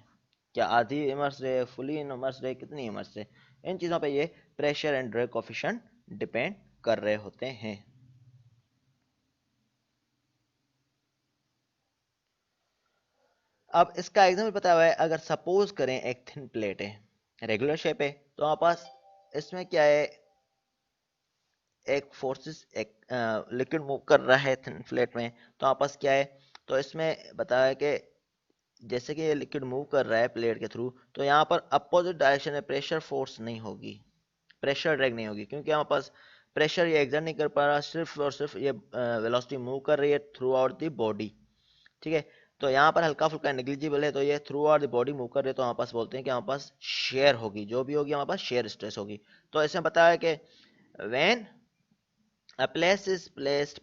क्या आधी इमर्स्ड है, फुली इमर्स्ड है, कितनी इमर्स्ड है। इन चीज़ों पे ये pressure and drag coefficient depend कर रहे होते हैं। अब इसका एग्जाम्पल बताया हुआ है, अगर सपोज करें एक थिन प्लेट है, रेगुलर शेप है, तो हमारे पास इसमें क्या है, एक फोर्सेस, एक लिक्विड मूव कर रहा है थिन प्लेट में, तो हमारे पास क्या है, तो इसमें बताया कि जैसे कि ये लिक्विड मूव कर रहा है प्लेट के थ्रू, तो यहाँ पर अपोजिट डायरेक्शन में प्रेशर फोर्स नहीं होगी, प्रेशर ड्रैग नहीं होगी, क्योंकि हमारे पास प्रेशर ये एग्जर्ट नहीं कर पा रहा, सिर्फ और सिर्फ ये वेलोसिटी मूव कर रही है थ्रू आउट द बॉडी। ठीक है, तो यहाँ पर हल्का फुल्का नेग्लिजिबल है, तो ये through out the body move कर रहे, तो हमारे पास बोलते हैं कि हमारे पास शेयर होगी, जो भी होगी हमारे पास शेयर स्ट्रेस होगी। तो इसमें बताया है कि when a place is placed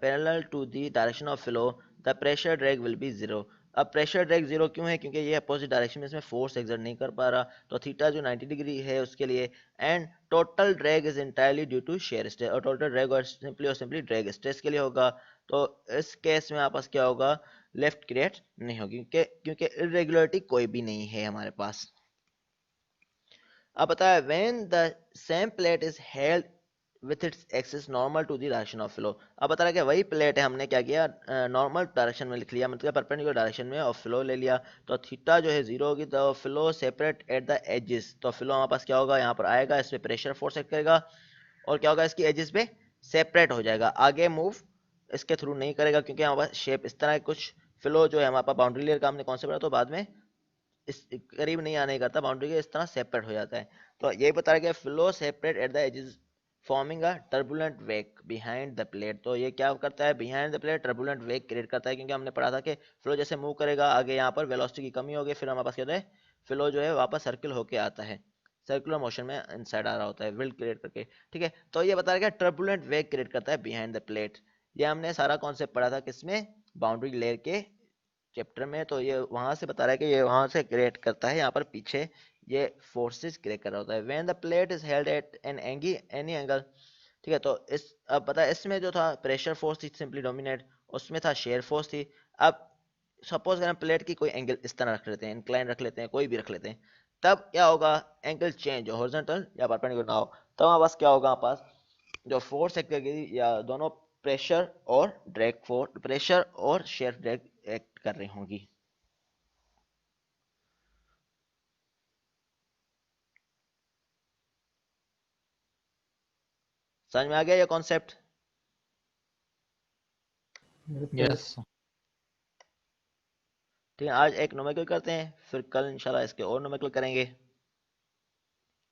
parallel to the direction of flow, the pressure drag will be zero। अब प्रेशर ड्रैग जीरो क्यों है, क्योंकि ये अपोजिट डायरेक्शन में इसमें फोर्स एक्सर्ट नहीं कर पा रहा, तो थीटा जो 90 डिग्री है उसके लिए, and total drag is entirely due to shear stress, और टोटल ड्रैग और सिंपली ड्रैग स्ट्रेस के लिए होगा। तो इस केस में आपस क्या होगा, लेफ्ट क्रिएट नहीं होगी, क्योंकि इरेगुलरिटी कोई भी नहीं है हमारे पास। अब बताया when the same plate is held with its axis normal to the direction of flow. अब बता रहा है कि वही प्लेट है, हमने क्या किया, नॉर्मल डायरेक्शन में लिख लिया, मतलब परपेंडिकुलर डायरेक्शन में ऑफ फ्लो ले लिया, तो थीटा जो है जीरो होगी, तो flow separate at the edges, तो फ्लो हमारे पास क्या होगा, यहाँ पर आएगा, इस पे प्रेशर फोर्स एक्ट करेगा, और क्या होगा, इसकी एजेस पे सेपरेट हो जाएगा, आगे मूव इसके थ्रू नहीं करेगा, क्योंकि हमारे पास शेप इस तरह कुछ फ्लो जो है हमारे पास बाउंड्री लेयर का हमने कॉन्सेप्ट पढ़ा, तो बाद में इस करीब नहीं आने करता, बाउंड्री के इस तरह सेपरेट हो जाता है। तो ये बता रहा है कि flow separate at the edges forming a turbulent wake behind the plate. तो ये क्या करता है, behind the plate turbulent wake create करता है, क्योंकि हमने पढ़ा था कि फ्लो जैसे मूव करेगा आगे, यहाँ पर वेलोसिटी की कमी होगी, फिर हमारे पास क्या होता है, फ्लो जो है वापस सर्किल होके आता है, सर्कुलर मोशन में इनसाइड आ रहा होता है विल्ड क्रिएट करके। ठीक है, तो ये बता रहा है कि टर्बुलेंट वेग क्रिएट करता है बिहाइंड द प्लेट। ये हमने सारा कॉन्सेप्ट पढ़ा था किसमें, बाउंड्री लेयर के चैप्टर में, तो ये वहां से बता रहा है कि ये वहां से क्रिएट करता है, यहाँ पर पीछे ये फोर्सेस क्रिएट कर रहा होता है। When the plate is held at any angle. ठीक है, तो इस अब पता है इसमें जो था प्रेशर फोर्स थी सिंपली डोमिनेट, उसमें था शेयर फोर्स थी। अब सपोज अगर हम प्लेट की कोई एंगल इस तरह रख लेते हैं, इंक्लाइन रख लेते हैं, कोई भी रख लेते हैं, तब क्या होगा, एंगल चेंज हो, हॉरिजॉन्टल या परपेंडिकुलर ना हो, तब हमारे पास क्या होगा, हमारे पास जो फोर्स एक्ट करेगी, या दोनों प्रेशर और ड्रैग फोर्स, प्रेशर और शेयर ड्रैग एक्ट कर रही होंगी। समझ में आ गया ये कॉन्सेप्ट? यस ठीक है, आज एक नोमेक्ल करते हैं, फिर कल इंशाल्लाह इसके और नोमेक्ल करेंगे,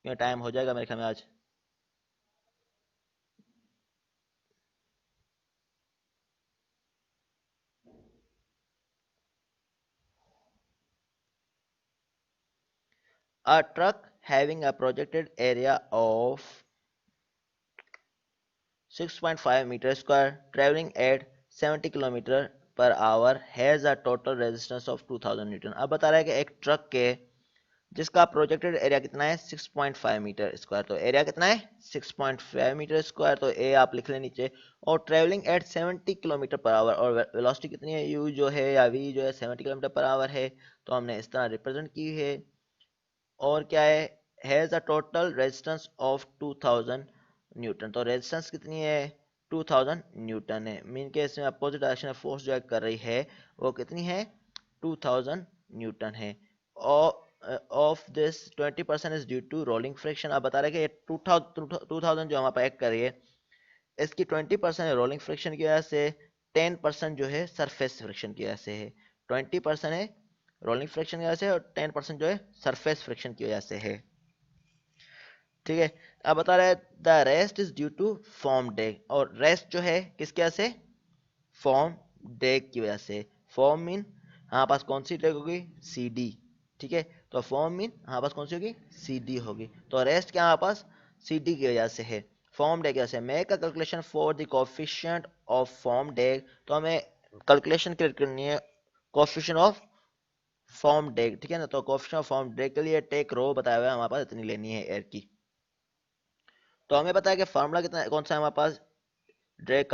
ये टाइम हो जाएगा मेरे ख्याल में आज। A truck having a projected area of 6.5 meter square traveling at 70 km per hour has a total resistance of 2000 Newton. अब बता रहा है कि एक ट्रक के जिसका प्रोजेक्टेड एरिया कितना है 6.5 मीटर स्क्वायर, तो एरिया कितना है 6.5 मीटर स्क्वायर, तो ए आप लिख लें नीचे, और travelling at 70 kilometre per hour, और वेलोसिटी कितनी है, यू जो है या वी जो है 70 किलोमीटर पर आवर है, तो हमने इस तरह रिप्रेजेंट की है। और क्या है, has a total resistance of 2000 Newton, तो रेजिस्टेंस कितनी है 2000 न्यूटन है, मीन के इसमें अपोजिट डायरेक्शन में फोर्स जो कर रही है वो कितनी है 2000 न्यूटन है। और of this 20% is due to rolling friction. अब बता रहे कि 2000 जो हमारे एक्ट कर रही है, इसकी 20% रोलिंग फ्रिक्शन की वजह से, 10% जो है सरफेस फ्रिक्शन की वजह से है। 20% है रोलिंग फ्रिक्शन की वजह से, और 10% जो है सरफेस फ्रिक्शन की वजह से है। ठीक है, अब बता रहे the rest is due to form drag, और रेस्ट जो है किसकी वजह से, फॉर्म ड्रैग की वजह से। फॉर्म मीन हमारे पास कौन सी ड्रैग होगी, सी डी, ठीक है। तो फॉर्म मीन हमारे पास कौन सी होगी, सी डी होगी। तो रेस्ट क्या हमारे पास सी डी की वजह से है, फॉर्म डे की वजह से। Make a calculation for the coefficient of form day, तो हमें कैलकुलेशन क्रिएट करनी है कोफिशिएंट ऑफ फॉर्म डे, ठीक है ना। तो कोफिशिएंट ऑफ फॉर्म डे के लिए टेक रो बताया हुआ है हमारे पास, इतनी लेनी है एयर की। तो हमें पता है कि फार्मूला कितना कौन सा है हमारे पास ड्रैग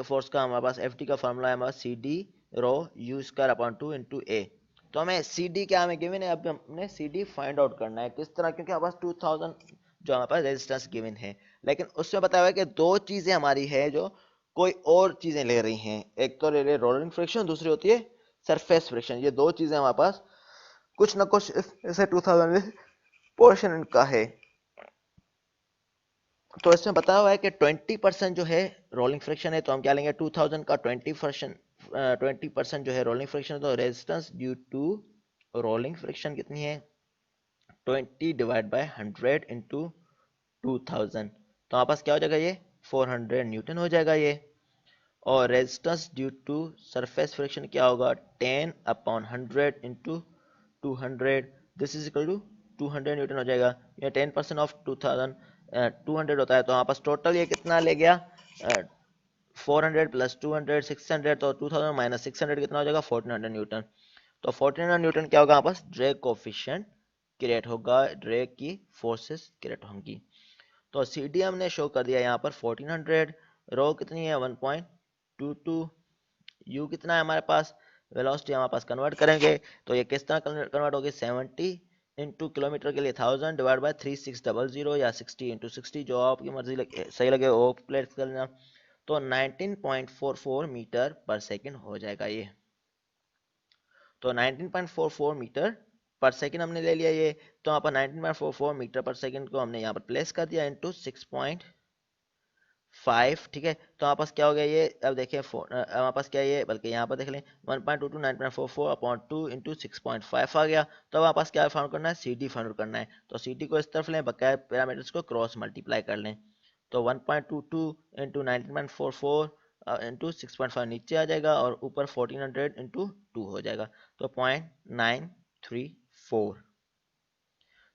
फोर्स का, हमारे पास एफ डी का फार्मूला है हमारे C D rho U square upon 2 into A. तो हमें सी डी क्या हमें गिवन है, अब हमने सी डी फाइंड आउट करना है किस तरह, क्योंकि हमारे पास 2000 जो हमारे पास रेजिस्टेंस गिवन है, लेकिन उसमें बताया हुआ है कि दो चीजें हमारी है जो कोई और चीजें ले रही हैं। एक तो ले रही है रोलिंग फ्रिक्शन, दूसरी होती है सरफेस फ्रिक्शन। ये दो चीजें हमारे पास कुछ ना कुछ इसे 2000 में पोर्शन इनका है। तो इसमें बताया हुआ है कि 20% जो है रोलिंग फ्रिक्शन है, तो हम क्या लेंगे 2000 का 20% जो है रोलिंग फ्रिक्शन है। तो resistance due to rolling friction कितनी है, 20 डिवाइड बाय 100 इंटू 2000। तो हमारे पास क्या हो जाएगा, ये 400 न्यूटन हो जाएगा ये। और resistance due to surface friction क्या होगा, 10 upon 100 into 200, this is equal to 200 newton हो जाएगा। ये 10% ऑफ 2000 200 होता है। तो हमारे पास टोटल ये कितना ले गया, 400 प्लस 200 600, तो 2000 माइनस 600 कितना हो जाएगा, 1400 न्यूटन। तो 1400 न्यूटन क्या होगा, हमारे पास ड्रैग कोफिशिएंट क्रिएट होगा, ड्रैग की फोर्सेस क्रिएट होंगी। तो सी डी हमने शो कर दिया यहाँ पर 1400, रो कितनी है 1.22, यू कितना है हमारे पास, वेलोसिटी हमारे पास कन्वर्ट करेंगे तो ये किस तरह कन्वर्ट होगी, 70 इंटू किलोमीटर के लिए 1000 डिवाइड बाय 3600 या 60 इंटू 60, जो आपकी मर्जी सही लगे वो प्लेट कर लेना। तो 19.44 मीटर पर सेकंड हो जाएगा ये। तो 19.44 मीटर पर सेकंड हमने ले लिया ये। तो यहाँ पर 19.44 मीटर पर सेकंड को हमने यहाँ पर प्लेस कर दिया इंटू 6.5, ठीक है। तो हमारे पास क्या हो गया ये, अब देखिए हमारे पास क्या है ये, बल्कि यहाँ पर देख लें 1.22 9.44 अपॉन 2 इंटू 6.5 आ गया। तो हमारे पास क्या फाउंड करना है, सी डी फाउंड करना है। तो सी डी को इस तरफ लें, बकाया पैरामीटर्स को क्रॉस मल्टीप्लाई कर लें। तो 1.22 इंटू 19.44 इंटू 6.5 नीचे आ जाएगा और ऊपर 1400 इंटू 2 हो जाएगा, तो 0.934।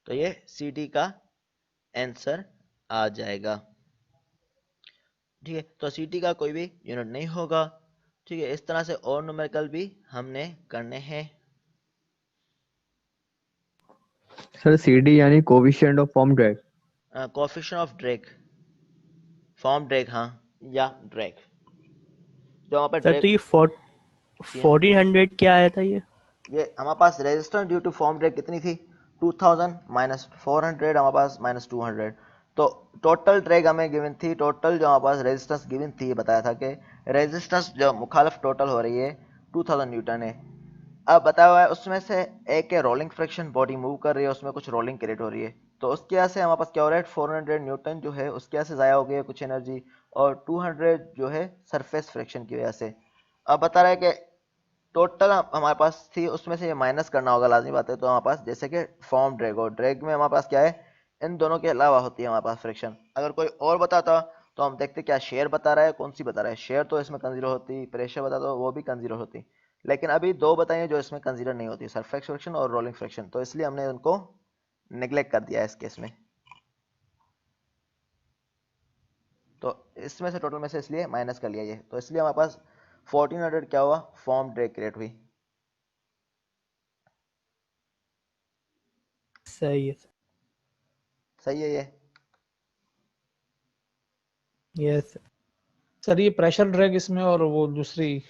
तो ये सी डी का आंसर आ जाएगा, ठीक है। तो सी टी का कोई भी यूनिट नहीं होगा, ठीक है। इस तरह से और न्यूमेरिकल भी हमने करने हैं। सर CD यानी coefficient of form drag. Coefficient of drag, form drag, हाँ, या ड्रैग, जो वहाँ पर सर तो ड्रैग ये 1400 क्या आया था ये हमारे पास resistance due to form drag कितनी थी, 2000 माइनस 400 हमारे पास माइनस 200। तो टोटल ड्रैग हमें गिवन थी, टोटल जो हमारे पास रेजिस्टेंस गिवन थी, बताया था कि रेजिस्टेंस जो मुखालिफ टोटल हो रही है 2000 न्यूटन है। अब बताया हुआ है उसमें से एक है रोलिंग फ्रिक्शन, बॉडी मूव कर रही है, उसमें कुछ रोलिंग क्रिएट हो रही है। तो उसकी वजह से हमारे पास क्या हो रहा है, 400 न्यूटन जो है उसकी वजह से ज़ाया हो गई है कुछ एनर्जी, और 200 जो है सरफेस फ्रिक्शन की वजह से। अब बता रहा है कि टोटल हमारे पास थी, उसमें से ये माइनस करना होगा, लाजमी बात है। तो हमारे पास जैसे कि फॉर्म ड्रैग, और ड्रैग में हमारे पास क्या है, इन दोनों के अलावा होती है हमारे पास फ्रिक्शन। अगर कोई और बताता तो हम देखते क्या शेयर बता रहा है, कौन सी बता रहा है, शेयर तो इसमें कंसीडर होती, प्रेशर बता दो वो भी कंसीडर होती, लेकिन अभी दो बताइए जो इसमें कंसीडर नहीं होती, सरफेस फ्रिक्शन और रोलिंग फ्रिक्शन। तो इसलिए हमने उनको नेग्लेक्ट कर दिया है इस केस में। तो इसमें से टोटल में से इसलिए माइनस कर लिया ये। तो इसलिए हमारे पास 1400 क्या हुआ, फॉर्म ड्रैग क्रिएट हुई। सही है सही है ये। Yes sir. ये प्रेशर ड्रैग इसमें और वो दूसरी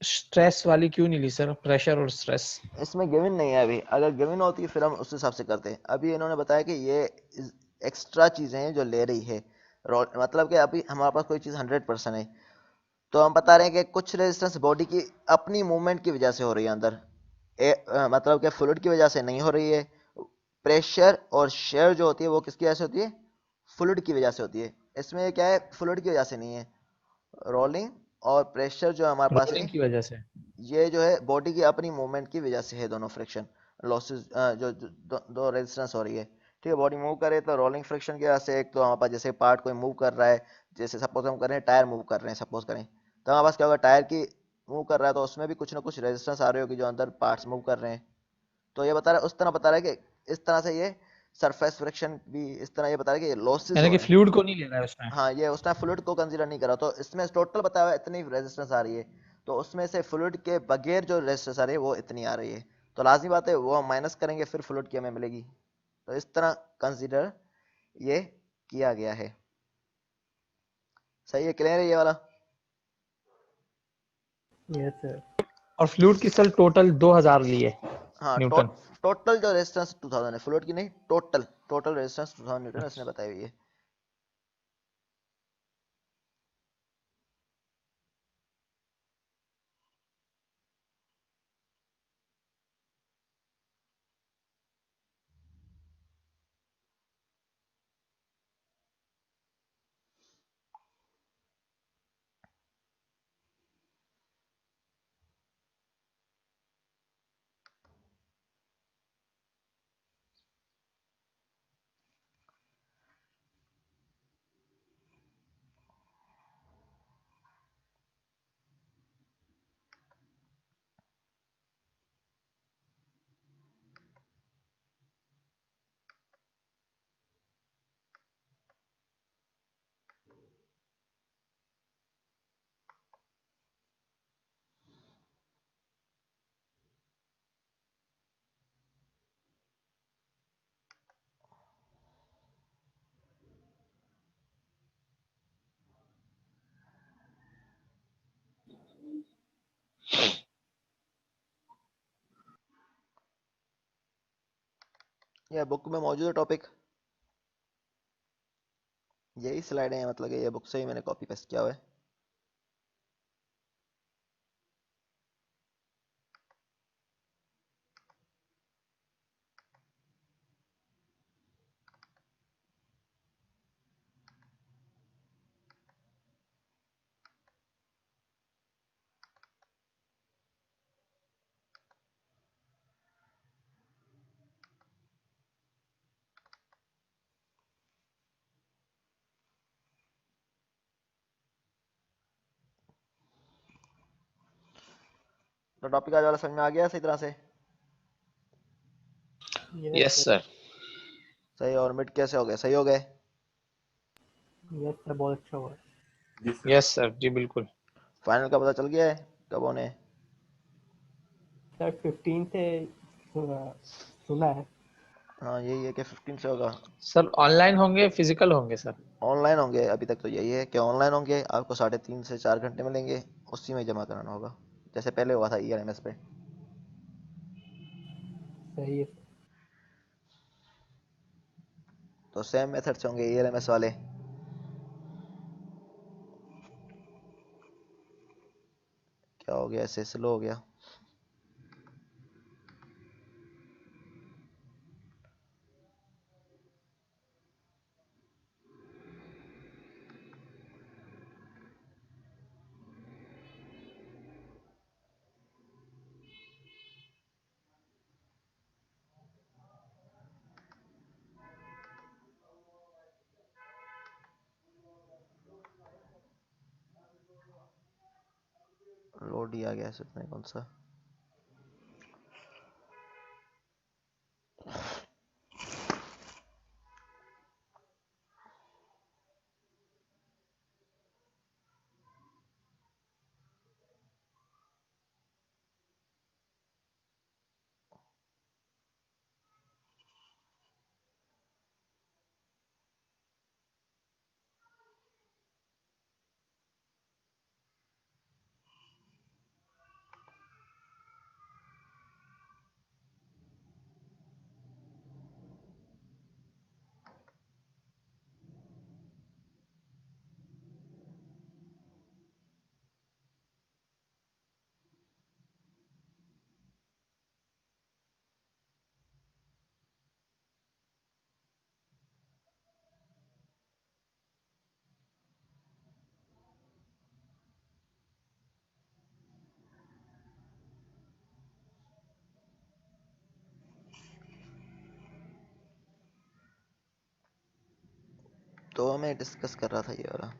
स्ट्रेस वाली क्यों नहीं ली सर, प्रेशर और स्ट्रेस? इसमें गिवन नहीं है अभी, अगर गिवन होती फिर हम उस हिसाब से करते हैं। अभी इन्होंने बताया कि ये एक्स्ट्रा चीज़ें हैं जो ले रही है, मतलब कि अभी हमारे पास कोई चीज़ 100% है, तो हम बता रहे हैं कि कुछ रेजिस्टेंस बॉडी की अपनी मूवमेंट की वजह से हो रही है अंदर, मतलब कि फ्लूइड की वजह से नहीं हो रही है। प्रेशर और शेयर जो होती है वो किसकी वजह से होती है, फ्लूइड की वजह से होती है। इसमें क्या है, फ्लूइड की वजह से नहीं है, रोलिंग और प्रेशर जो हमारे पास है रोलिंग की वजह से। ये जो है बॉडी की अपनी मूवमेंट की वजह से है, दोनों फ्रिक्शन लॉसेस जो दो रेजिस्टेंस हो रही है, ठीक है। बॉडी मूव करे तो रोलिंग फ्रिक्शन की वजह से, एक तो हमारे पास जैसे पार्ट कोई मूव कर रहा है, जैसे सपोज हम कर रहे हैं टायर मूव कर रहे हैं, सपोज करें, तो हमारे पास क्या होगा, टायर की मूव कर रहा है तो उसमें भी कुछ ना कुछ रेजिस्टेंस आ रही होगी जो अंदर पार्ट्स मूव कर रहे हैं। तो ये बता रहा है, उस तरह बता रहा है कि इस तरह से ये सरफेस फ्रिक्शन भी इस तरह ये बता रहा है कि लॉसेस यानी हो कि रहे हैं। फ्लूइड को नहीं ले रहा है उसमें। हाँ, ये उसने फ्लूइड को कंसीडर नहीं करा, तो इसमें टोटल बताया हुआ है इतनी रेजिस्टेंस आ रही है, तो उसमें से फ्लूइड के बगैर जो रेजिस्टेंस आ रही है वो इतनी आ रही है, तो लाजमी बात है वो हम माइनस करेंगे फिर फ्लूइड की हमें मिलेगी। तो इस तरह कंसीडर ये किया गया है। सही है, क्लियर है ये वाला? Yes sir. और फ्लूइड की सेल टोटल 2000 लिए हाँ, न्यूटन। टोटल जो रेजिस्टेंस 2000 है, फ्लूइड की नहीं, टोटल रेजिस्टेंस 2000 न्यूटन इसने बताई हुई है। ये बुक में मौजूद है टॉपिक, यही स्लाइडें हैं, मतलब कि ये बुक से ही मैंने कॉपी पेस्ट किया हुआ है। तो टॉपिक आज वाला समझ में आ गया सही तरह से? Yes sir. सही। और मिड कैसे हो गए, सही हो गए? यस सर, बहुत अच्छा हुआ। जी सर। यस सर, जी बिल्कुल। फाइनल का पता चल गया है कब होने? सर 15 से सुना है। हाँ, यही है कि 15 से होगा। सर ऑनलाइन होंगे फिजिकल होंगे सर? ऑनलाइन होंगे, अभी तक तो यही है कि ऑनलाइन होंगे, आपको 3.5 से 4 घंटे मिलेंगे, उसी में जमा कराना होगा जैसे पहले हुआ था ईआरएमएस पे। सही है। तो सेम मेथड से होंगे ईआरएमएस वाले। क्या हो गया, ऐसे स्लो हो गया? लोड ही आ गया सिर्फ में, कौन सा? तो मैं डिस्कस कर रहा था ये वाला।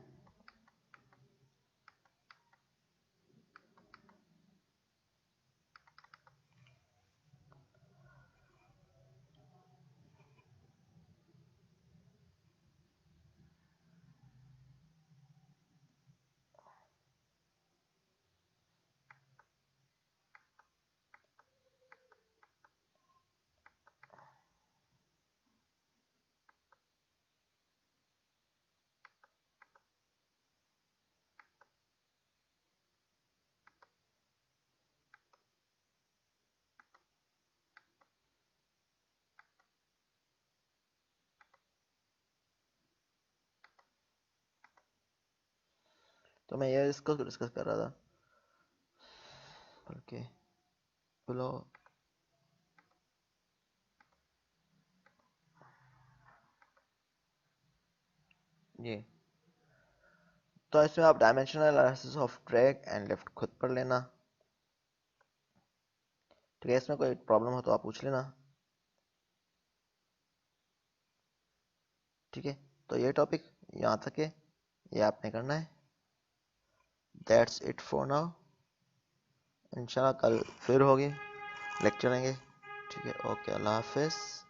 तो मैं ये इसको डिस्कस कर रहा था, बल्कि फ्लो ये, तो इसमें आप dimensional analysis of drag and lift खुद पढ़ लेना, ठीक है। इसमें कोई प्रॉब्लम हो तो आप पूछ लेना, ठीक है। तो ये टॉपिक यहाँ तक है, ये आपने करना है। That's it for now. इंशाल्लाह कल फिर होगी लेक्चर लेंगे, ठीक है। ओके, अल्लाह हाफिज़।